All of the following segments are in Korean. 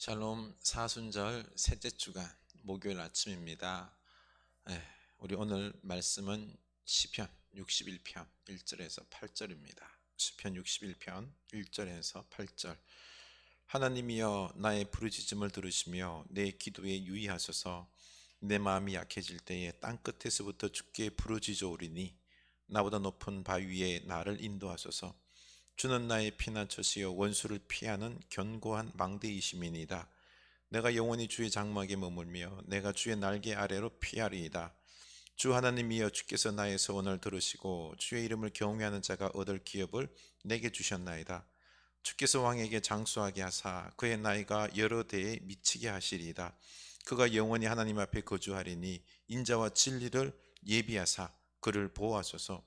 샬롬 사순절 셋째 주간 목요일 아침입니다. 우리 오늘 말씀은 시편 61편 1절에서 8절입니다. 시편 61편 1절에서 8절. 하나님이여 나의 부르짖음을 들으시며 내 기도에 유의하소서. 내 마음이 약해질 때에 땅끝에서부터 주께 부르짖어오리니 나보다 높은 바위 위에 나를 인도하소서. 주는 나의 피난처시여 원수를 피하는 견고한 망대이심이니이다. 내가 영원히 주의 장막에 머물며 내가 주의 날개 아래로 피하리이다. 주 하나님이여 주께서 나의 소원을 들으시고 주의 이름을 경외하는 자가 얻을 기업을 내게 주셨나이다. 주께서 왕에게 장수하게 하사 그의 나이가 여러 대에 미치게 하시리이다. 그가 영원히 하나님 앞에 거주하리니 인자와 진리를 예비하사 그를 보호하소서.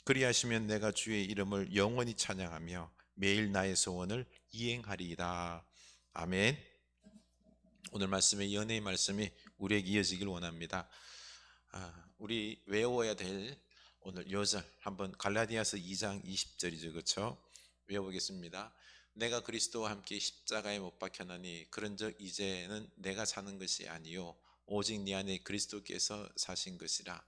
그리하시면 내가 주의 이름을 영원히 찬양하며 매일 나의 소원을 이행하리이다. 아멘. 오늘 말씀의 연애의 말씀이 우리에게 이어지길 원합니다. 우리 외워야 될 오늘 요절 한번 갈라디아서 2장 20절이죠, 그렇죠? 외워보겠습니다. 내가 그리스도와 함께 십자가에 못 박혔나니 그런즉 이제는 내가 사는 것이 아니요 오직 네 안에 그리스도께서 사신 것이라.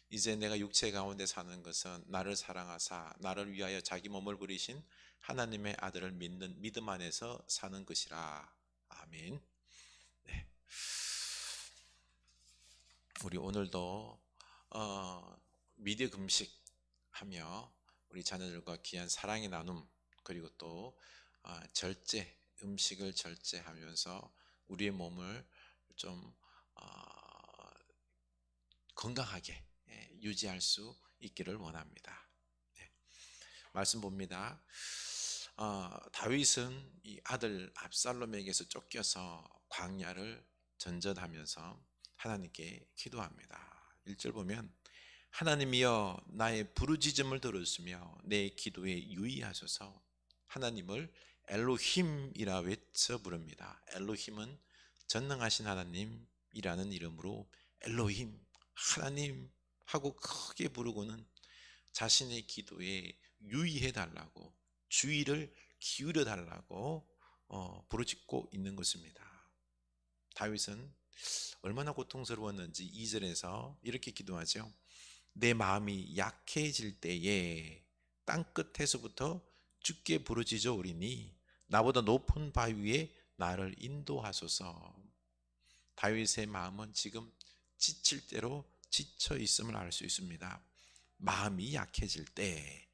이제 내가 육체 가운데 사는 것은 나를 사랑하사 나를 위하여 자기 몸을 부리신 하나님의 아들을 믿는 믿음 안에서 사는 것이라. 아멘. 네. 우리 오늘도 미대 금식하며 우리 자녀들과 귀한 사랑의 나눔, 그리고 또 절제, 음식을 절제하면서 우리의 몸을 좀 건강하게 유지할 수 있기를 원합니다. 네. 말씀 봅니다. 다윗은 이 아들 압살롬에게서 쫓겨서 광야를 전전하면서 하나님께 기도합니다. 1절 보면 하나님이여 나의 부르짖음을 들으시며 내 기도에 유의하소서. 하나님을 엘로힘이라 외쳐 부릅니다. 엘로힘은 전능하신 하나님이라는 이름으로 엘로힘, 하나님 하고 크게 부르고는 자신의 기도에 유의해 달라고, 주의를 기울여 달라고 부르짖고 있는 것입니다. 다윗은 얼마나 고통스러웠는지 2절에서 이렇게 기도하죠. 내 마음이 약해질 때에 땅끝에서부터 주께 부르짖어 오리니 나보다 높은 바위 위에 나를 인도하소서. 다윗의 마음은 지금 지칠 대로 지쳐 있음을 알 수 있습니다. 마음이 약해질 때,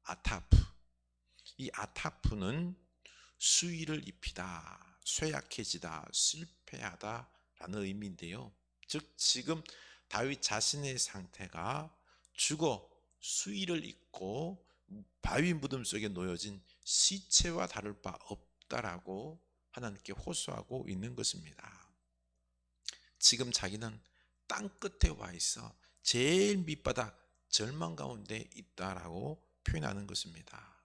아타프. 이 아타프는 수위를 입히다, 쇠약해지다, 실패하다 라는 의미인데요. 즉 지금 다윗 자신의 상태가 죽어 수위를 입고 바위 무덤 속에 놓여진 시체와 다를 바 없다라고 하나님께 호소하고 있는 것입니다. 지금 자기는 땅끝에 와 있어 제일 밑바닥 절망 가운데 있다라고 표현하는 것입니다.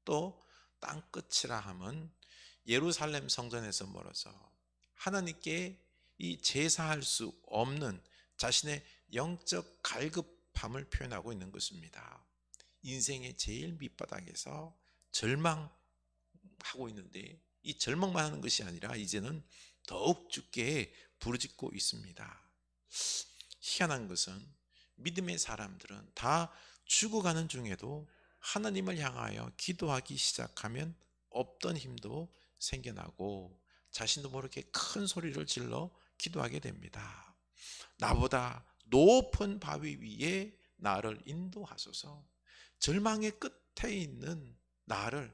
또 땅끝이라 함은 예루살렘 성전에서 멀어서 하나님께 이 제사할 수 없는 자신의 영적 갈급함을 표현하고 있는 것입니다. 인생의 제일 밑바닥에서 절망하고 있는데 이 절망만 하는 것이 아니라 이제는 더욱 주께 부르짖고 있습니다. 희한한 것은 믿음의 사람들은 다 죽어가는 중에도 하나님을 향하여 기도하기 시작하면 없던 힘도 생겨나고 자신도 모르게 큰 소리를 질러 기도하게 됩니다. 나보다 높은 바위 위에 나를 인도하소서. 절망의 끝에 있는 나를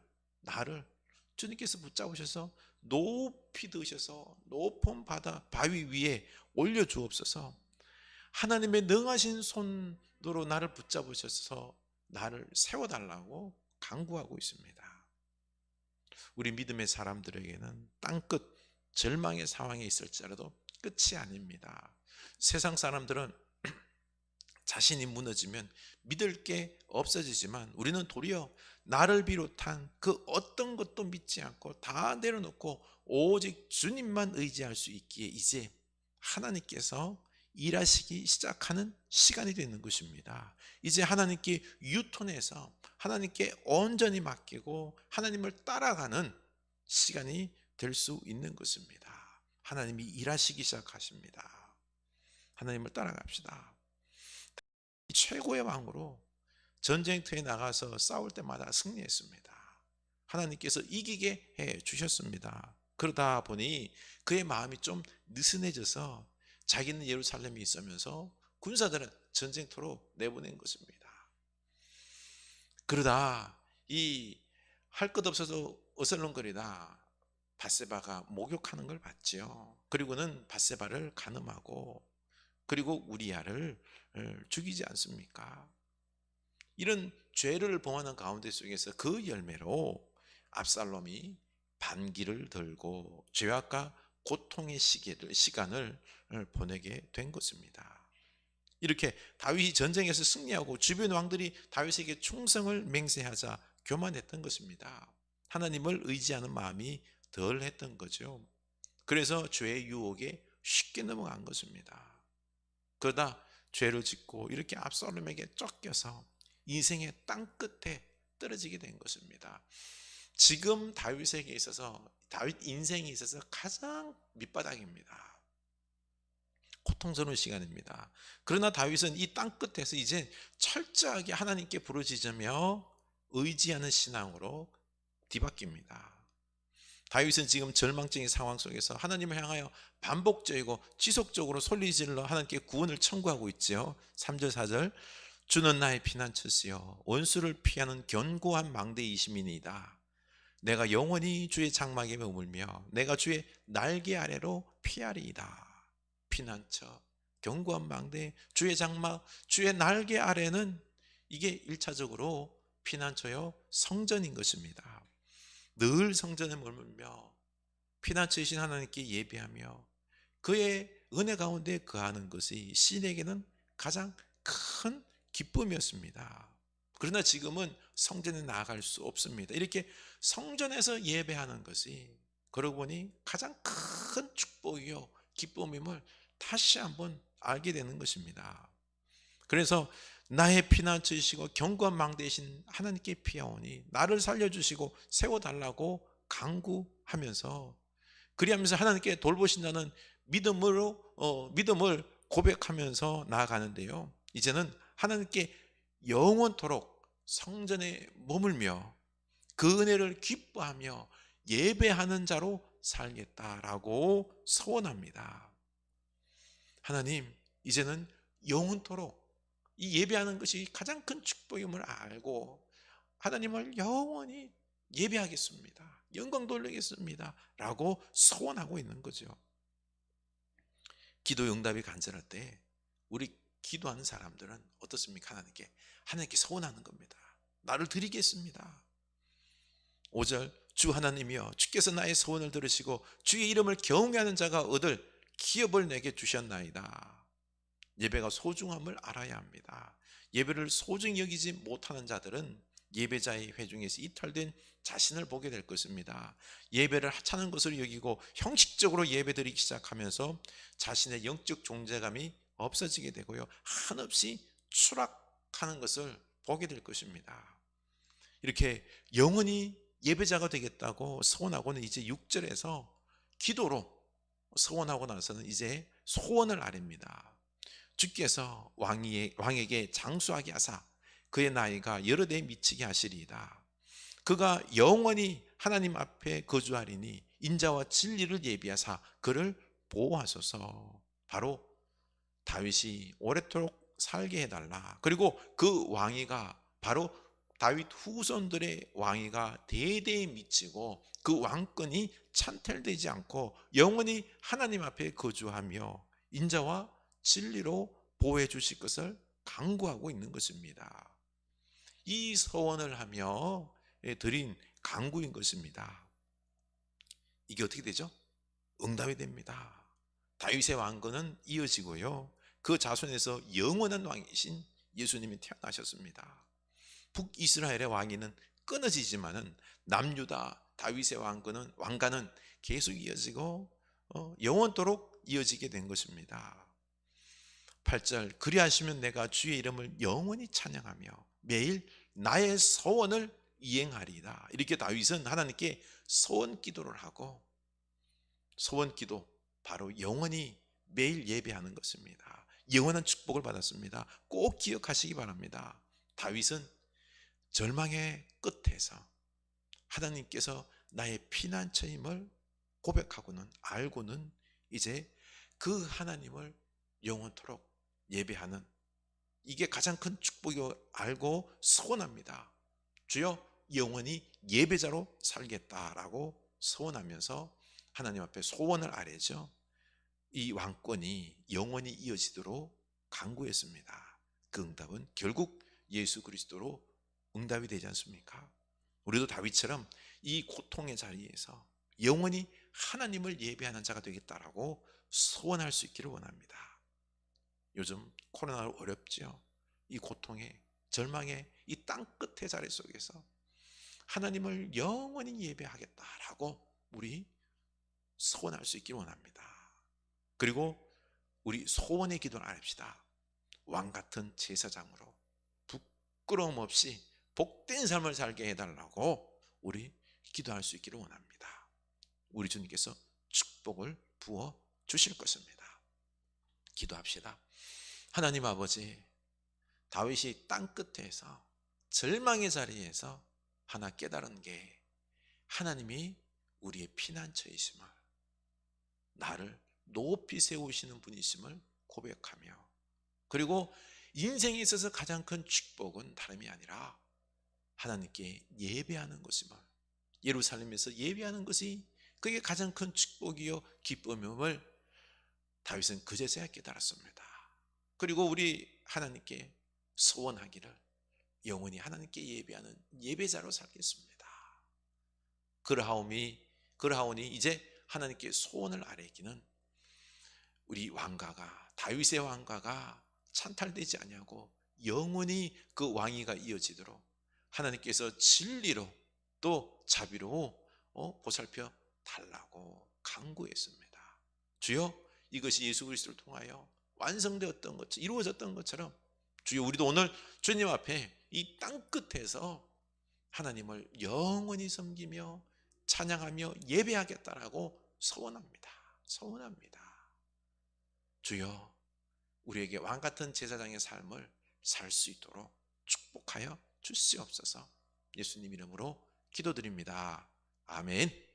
주님께서 붙잡으셔서 높이 드셔서 높은 바위 위에 올려주옵소서. 하나님의 능하신 손으로 나를 붙잡으셔서 나를 세워달라고 간구하고 있습니다. 우리 믿음의 사람들에게는 땅끝 절망의 상황에 있을지라도 끝이 아닙니다. 세상 사람들은 자신이 무너지면 믿을 게 없어지지만 우리는 도리어 나를 비롯한 그 어떤 것도 믿지 않고 다 내려놓고 오직 주님만 의지할 수 있기에 이제 하나님께서 일하시기 시작하는 시간이 되는 것입니다. 이제 하나님께 유턴해서 하나님께 온전히 맡기고 하나님을 따라가는 시간이 될 수 있는 것입니다. 하나님이 일하시기 시작하십니다. 하나님을 따라갑시다. 최고의 왕으로 전쟁터에 나가서 싸울 때마다 승리했습니다. 하나님께서 이기게 해 주셨습니다. 그러다 보니 그의 마음이 좀 느슨해져서 자기는 예루살렘에 있으면서 군사들은 전쟁터로 내보낸 것입니다. 그러다 이 할 것 없어서 어슬렁거리다 밧세바가 목욕하는 걸 봤지요. 그리고는 밧세바를 간음하고 그리고 우리아를 죽이지 않습니까? 이런 죄를 범하는 가운데 속에서 그 열매로 압살롬이 반기를 들고 죄악과 고통의 시간을 보내게 된 것입니다. 이렇게 다윗이 전쟁에서 승리하고 주변 왕들이 다윗에게 충성을 맹세하자 교만했던 것입니다. 하나님을 의지하는 마음이 덜했던 거죠. 그래서 죄의 유혹에 쉽게 넘어간 것입니다. 그러다 죄를 짓고 이렇게 압살롬에게 쫓겨서 인생의 땅끝에 떨어지게 된 것입니다. 지금 다윗에게 있어서 다윗 인생에 있어서 가장 밑바닥입니다. 고통스러운 시간입니다. 그러나 다윗은 이 땅끝에서 이제 철저하게 하나님께 부르짖으며 의지하는 신앙으로 뒤바뀝니다. 다윗은 지금 절망적인 상황 속에서 하나님을 향하여 반복적이고 지속적으로 소리질러 하나님께 구원을 청구하고 있지요. 3절 4절 주는 나의 피난처시요 원수를 피하는 견고한 망대이심이니이다. 내가 영원히 주의 장막에 머물며 내가 주의 날개 아래로 피하리이다. 피난처, 견고한 망대, 주의 장막, 주의 날개 아래는 이게 1차적으로 피난처요 성전인 것입니다. 늘 성전에 머물며 피난처이신 하나님께 예배하며 그의 은혜 가운데 거하는 것이 시인에게는 가장 큰 기쁨이었습니다. 그러나 지금은 성전에 나아갈 수 없습니다. 이렇게 성전에서 예배하는 것이 그러고 보니 가장 큰 축복이요 기쁨임을 다시 한번 알게 되는 것입니다. 그래서 나의 피난처이시고 견고한 망대이신 하나님께 피하오니 나를 살려주시고 세워달라고 간구하면서 그리하면서 하나님께 돌보신다는 믿음을 고백하면서 나아가는데요. 이제는 하나님께 영원토록 성전에 머물며 그 은혜를 기뻐하며 예배하는 자로 살겠다라고 소원합니다. 하나님, 이제는 영원토록 이 예배하는 것이 가장 큰 축복임을 알고 하나님을 영원히 예배하겠습니다. 영광 돌리겠습니다. 라고 소원하고 있는 거죠. 기도 응답이 간절할 때 우리 기도하는 사람들은 어떻습니까? 하나님께 소원하는 겁니다. 나를 드리겠습니다. 5절 주 하나님이여 주께서 나의 소원을 들으시고 주의 이름을 경외하는 자가 얻을 기업을 내게 주셨나이다. 예배가 소중함을 알아야 합니다. 예배를 소중히 여기지 못하는 자들은 예배자의 회중에서 이탈된 자신을 보게 될 것입니다. 예배를 하찮은 것으로 여기고 형식적으로 예배드리기 시작하면서 자신의 영적 존재감이 없어지게 되고요. 한없이 추락하는 것을 보게 될 것입니다. 이렇게 영원히 예배자가 되겠다고 소원하고는 이제 6절에서 기도로 소원하고 나서는 이제 소원을 아뢰입니다. 주께서 왕에게 장수하게 하사 그의 나이가 여러 대에 미치게 하시리이다. 그가 영원히 하나님 앞에 거주하리니 인자와 진리를 예비하사 그를 보호하소서. 바로 다윗이 오래도록 살게 해달라. 그리고 그 왕위가 바로 다윗 후손들의 왕위가 대대에 미치고 그 왕권이 찬탈되지 않고 영원히 하나님 앞에 거주하며 인자와 진리로 보호해 주실 것을 간구하고 있는 것입니다. 이 소원을 하며 드린 간구인 것입니다. 이게 어떻게 되죠? 응답이 됩니다. 다윗의 왕권은 이어지고요. 그 자손에서 영원한 왕이신 예수님이 태어나셨습니다. 북이스라엘의 왕위는 끊어지지만은 남유다 다윗의 왕가는 계속 이어지고 영원토록 이어지게 된 것입니다. 8절 그리하시면 내가 주의 이름을 영원히 찬양하며 매일 나의 소원을 이행하리이다. 이렇게 다윗은 하나님께 소원 기도를 하고 소원 기도, 바로 영원히 매일 예배하는 것입니다. 영원한 축복을 받았습니다. 꼭 기억하시기 바랍니다. 다윗은 절망의 끝에서 하나님께서 나의 피난처임을 고백하고는 알고는 이제 그 하나님을 영원토록 예배하는, 이게 가장 큰 축복이고 알고 소원합니다. 주여 영원히 예배자로 살겠다라고 소원하면서 하나님 앞에 소원을 아뢰죠. 이 왕권이 영원히 이어지도록 간구했습니다. 그 응답은 결국 예수 그리스도로 응답이 되지 않습니까? 우리도 다윗처럼 이 고통의 자리에서 영원히 하나님을 예배하는 자가 되겠다라고 소원할 수 있기를 원합니다. 요즘 코로나로 어렵죠. 이 고통의 절망의 이 땅끝의 자리 속에서 하나님을 영원히 예배하겠다라고 우리 소원할 수 있기를 원합니다. 그리고 우리 소원의 기도를 아뢰시다. 왕같은 제사장으로 부끄러움 없이 복된 삶을 살게 해달라고 우리 기도할 수 있기를 원합니다. 우리 주님께서 축복을 부어 주실 것입니다. 기도합시다. 하나님 아버지, 다윗이 땅끝에서 절망의 자리에서 하나 깨달은 게 하나님이 우리의 피난처이심을, 나를 높이 세우시는 분이심을 고백하며, 그리고 인생에 있어서 가장 큰 축복은 다름이 아니라 하나님께 예배하는 것임을, 예루살렘에서 예배하는 것이 그게 가장 큰 축복이요 기쁨임을 다윗은 그제서야 깨달았습니다. 그리고 우리 하나님께 소원하기를 영원히 하나님께 예배하는 예배자로 살겠습니다. 그러하오니 이제 하나님께 소원을 아뢰기는 우리 왕가가, 다윗의 왕가가 찬탈되지 아니하고 영원히 그 왕위가 이어지도록 하나님께서 진리로 또 자비로 보살펴 달라고 간구했습니다. 주여, 이것이 예수 그리스도를 통하여 완성되었던 것처럼, 이루어졌던 것처럼 주여, 우리도 오늘 주님 앞에 이 땅끝에서 하나님을 영원히 섬기며 찬양하며 예배하겠다라고 소원합니다. 주여, 우리에게 왕같은 제사장의 삶을 살 수 있도록 축복하여 주시옵소서. 예수님 이름으로 기도드립니다. 아멘.